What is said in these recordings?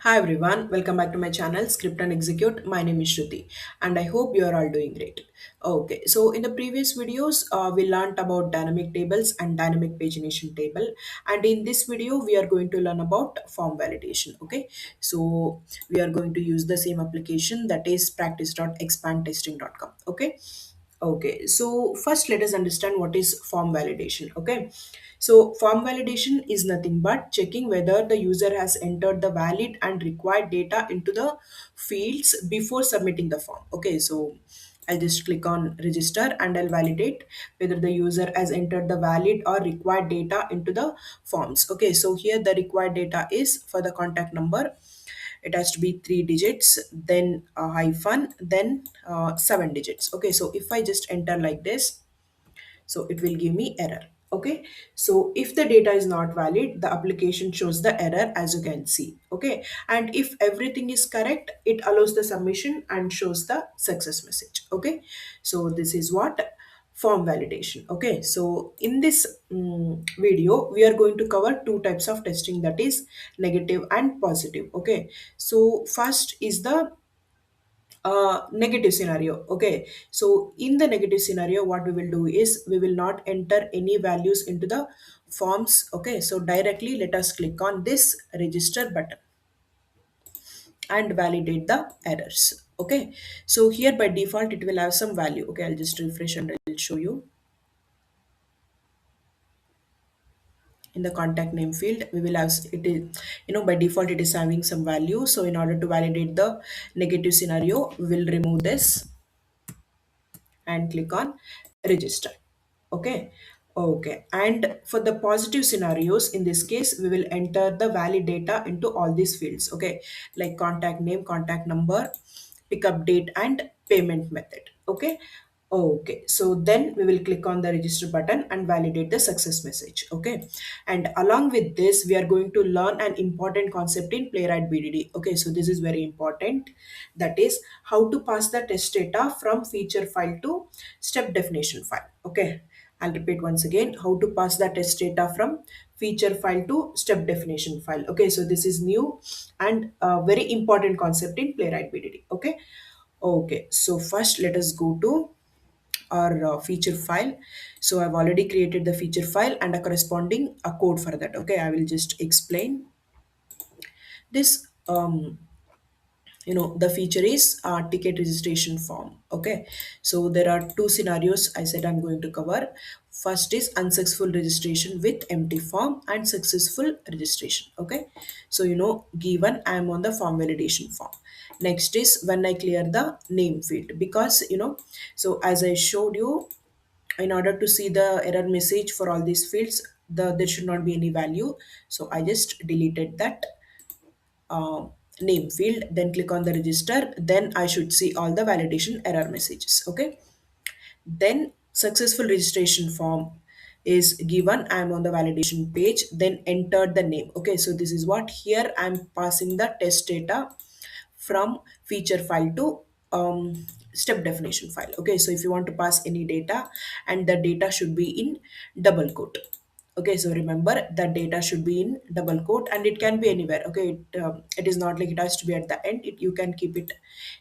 Hi everyone, welcome back to my channel Script and Execute. My name is Shruti and I hope you are all doing great. Okay, so in the previous videos, we learned about dynamic tables and dynamic pagination table, and in this video, we are going to learn about form validation. Okay, so we are going to use the same application, that is practice.expandtesting.com. Okay, okay, so first let us understand what is form validation. Okay, so form validation is nothing but checking whether the user has entered the valid and required data into the fields before submitting the form. Okay, so I'll just click on register and I'll validate whether the user has entered the valid or required data into the forms. Okay, so here the required data is for the contact number. It has to be 3 digits, then a hyphen, then 7 digits. Okay, so if I just enter like this, so it will give me error. Okay, so if the data is not valid, the application shows the error, as you can see. Okay, and if everything is correct, it allows the submission and shows the success message. Okay, so this is what form validation. Okay, so in this video we are going to cover two types of testing, that is negative and positive. Okay, so first is the negative scenario. Okay, so in the negative scenario, what we will do is we will not enter any values into the forms. Okay, so directly let us click on this register button and validate the errors. Okay, so here by default it will have some value. Okay, I'll just refresh and I'll show you. In the contact name field we will have, it is, by default it is having some value. So in order to validate the negative scenario, we will remove this and click on register. Okay, okay, and for the positive scenarios, in this case we will enter the valid data into all these fields. Okay, like contact name, contact number, pickup date and payment method. Okay, okay, so then we will click on the register button and validate the success message. Okay, and along with this we are going to learn an important concept in Playwright BDD. Okay, so this is very important, that is how to pass the test data from feature file to step definition file. Okay, I'll repeat once again, how to pass the test data from feature file to step definition file. Okay, so this is new and a very important concept in Playwright BDD. Okay, okay, so first let us go to our feature file. So I've already created the feature file and a corresponding a code for that. Okay, I will just explain this. The feature is ticket registration form. Okay, so there are two scenarios I said I'm going to cover. First is unsuccessful registration with empty form and successful registration. Okay, so given I am on the form validation form. Next is when I clear the name field, because so as I showed you, in order to see the error message for all these fields, there should not be any value. So I just deleted that uh, name field, then click on the register, then I should see all the validation error messages. Okay, then successful registration form is given, I am on the validation page, then enter the name. Okay, so this is what, here I'm passing the test data from feature file to step definition file. Okay, so if you want to pass any data, and the data should be in double quote. Okay, so remember that data should be in double quote and it can be anywhere. Okay, it is not like it has to be at the end. You can keep it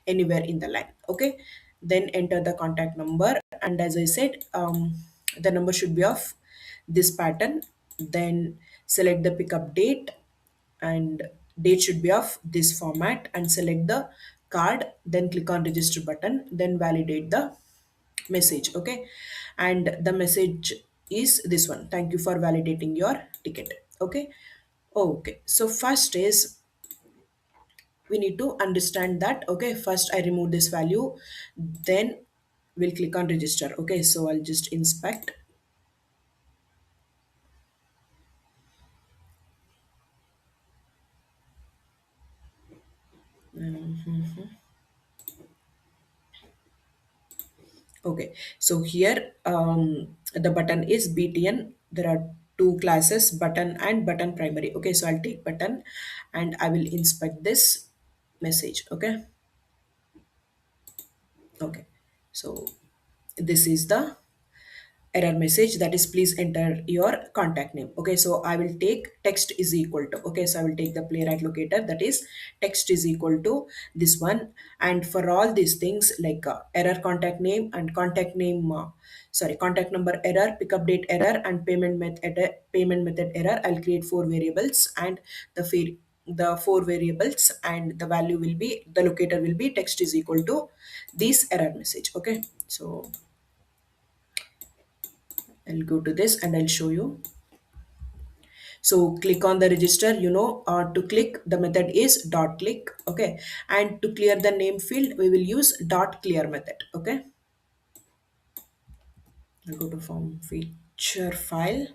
anywhere in the line. Okay, then enter the contact number, and as I said, the number should be of this pattern. Then select the pickup date, and date should be of this format, and select the card, then click on register button, then validate the message. Okay, and the message is this one: thank you for validating your ticket. Okay, okay, so first is we need to understand that. Okay, first I remove this value, then we'll click on register. Okay, so I'll just inspect. Okay, so here the button is BTN. There are two classes, button and button primary. Okay, so I'll take button and I will inspect this message. Okay, okay, so this is the error message, that is please enter your contact name. Okay, so I will take text is equal to, okay, so I will take the playwright locator, that is text is equal to this one. And for all these things like error contact name and contact name sorry, contact number error, pickup date error, and payment method error, I'll create four variables. And the four variables and the value will be, the locator will be text is equal to this error message. Okay, so I'll go to this and I'll show you. So click on the register, to click the method is dot click. Okay, and to clear the name field we will use dot clear method. Okay, I'll go to form feature file.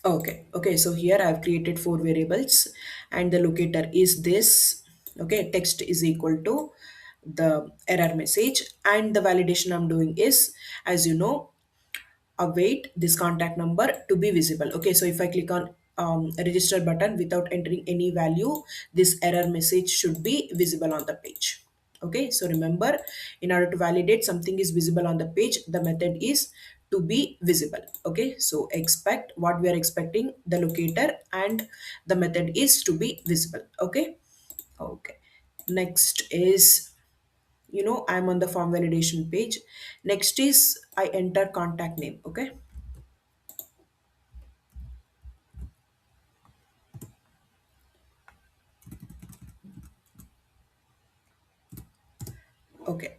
Okay, okay, so here I've created four variables and the locator is this. Okay, text is equal to the error message, and the validation I'm doing is, as you know, await this contact number to be visible. Okay, so if I click on register button without entering any value, this error message should be visible on the page. Okay, so remember, in order to validate something is visible on the page, the method is to be visible. Okay, so expect what we are expecting, the locator and the method is to be visible. Okay, okay, next is, I'm on the form validation page. Next is I enter contact name. Okay, okay,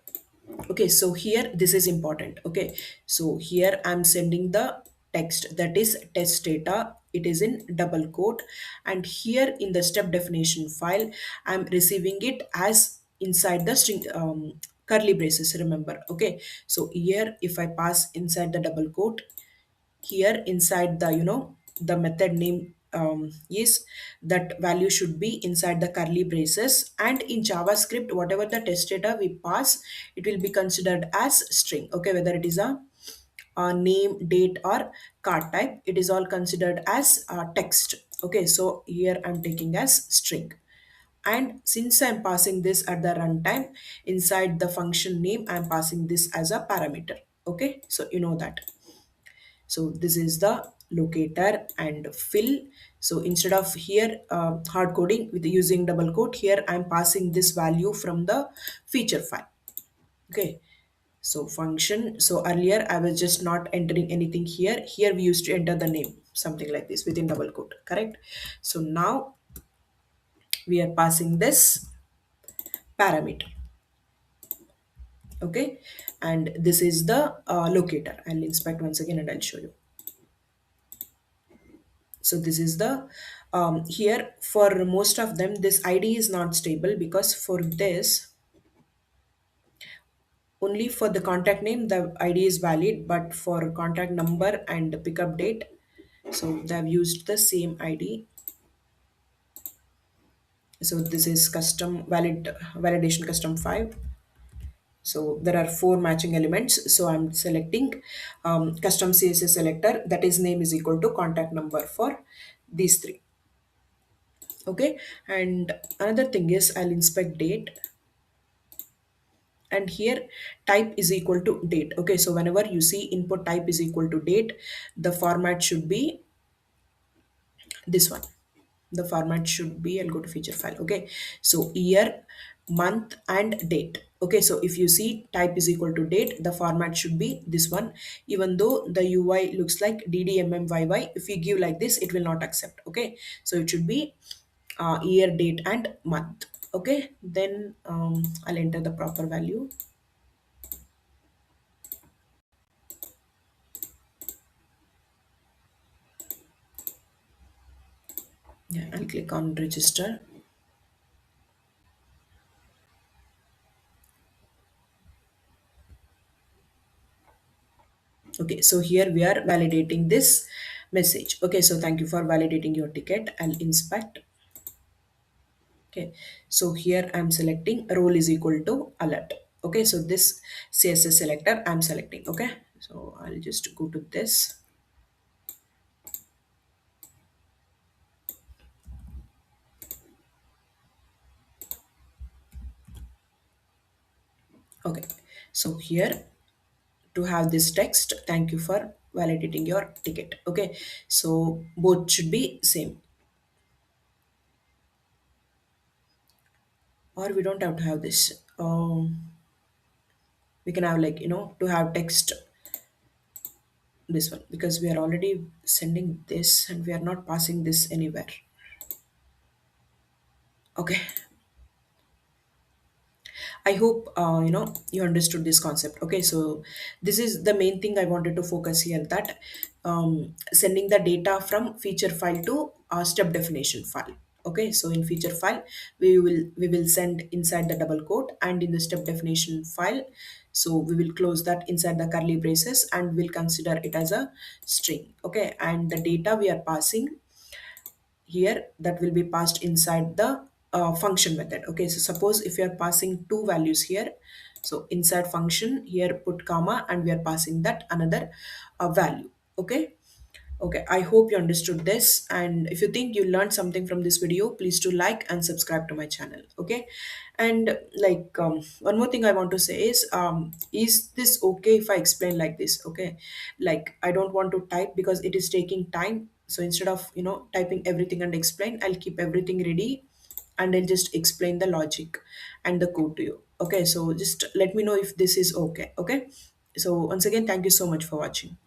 okay, so here this is important. Okay, so here I'm sending the text, that is test data, it is in double quote, and here in the step definition file I'm receiving it as inside the string, curly braces, remember. Okay, so here if I pass inside the double quote, here inside the, the method name is, that value should be inside the curly braces. And in javascript, whatever the test data we pass, it will be considered as string. Okay, whether it is a name, date, or card type, it is all considered as text. Okay, so here I'm taking as string. And since I'm passing this at the runtime, inside the function name I'm passing this as a parameter. Okay, so you know that. So this is the locator and fill. So instead of here hard coding with using double quote, here I'm passing this value from the feature file. Okay, so function, so earlier I was just not entering anything here. Here we used to enter the name, something like this within double quote, correct? So now we are passing this parameter. Okay, and this is the locator. I'll inspect once again and I'll show you. So this is the here for most of them this id is not stable, because for this only for the contact name the id is valid, but for contact number and pickup date, so they've used the same id. So this is custom validation custom 5. So there are four matching elements, so I'm selecting custom css selector, that is name is equal to contact number for these three. Okay, and another thing is I'll inspect date, and here type is equal to date. Okay, so whenever you see input type is equal to date, the format should be this one. The format should be, I'll go to feature file. Okay, so year, month, and date. Okay, so if you see type is equal to date, the format should be this one. Even though the UI looks like ddmmyy, if we give like this it will not accept. Okay, so it should be year, date, and month. Okay, then I'll enter the proper value. Yeah, I'll click on register. Okay, so here we are validating this message. Okay, so thank you for validating your ticket. I'll inspect. Okay, so here I'm selecting role is equal to alert. Okay, so this CSS selector I'm selecting. Okay, so I'll just go to this. Okay, so here to have this text, thank you for validating your ticket. Okay, so both should be same, or we don't have to have this. We can have like to have text this one because we are already sending this and we are not passing this anywhere. Okay, I hope you understood this concept. Okay, so this is the main thing I wanted to focus here, that sending the data from feature file to step definition file. Okay, so in feature file we will send inside the double quote, and in the step definition file, so we will close that inside the curly braces and we'll consider it as a string. Okay, and the data we are passing here, that will be passed inside the function method. Okay, so suppose if you are passing two values here, so inside function here put comma and we are passing that another value. Okay. Okay, I hope you understood this. And if you think you learned something from this video, please do like and subscribe to my channel. Okay. And like one more thing I want to say is this okay if I explain like this? Okay. Like I don't want to type because it is taking time. So instead of, typing everything and explain, I'll keep everything ready and I'll just explain the logic and the code to you. Okay. So just let me know if this is okay. Okay. So once again, thank you so much for watching.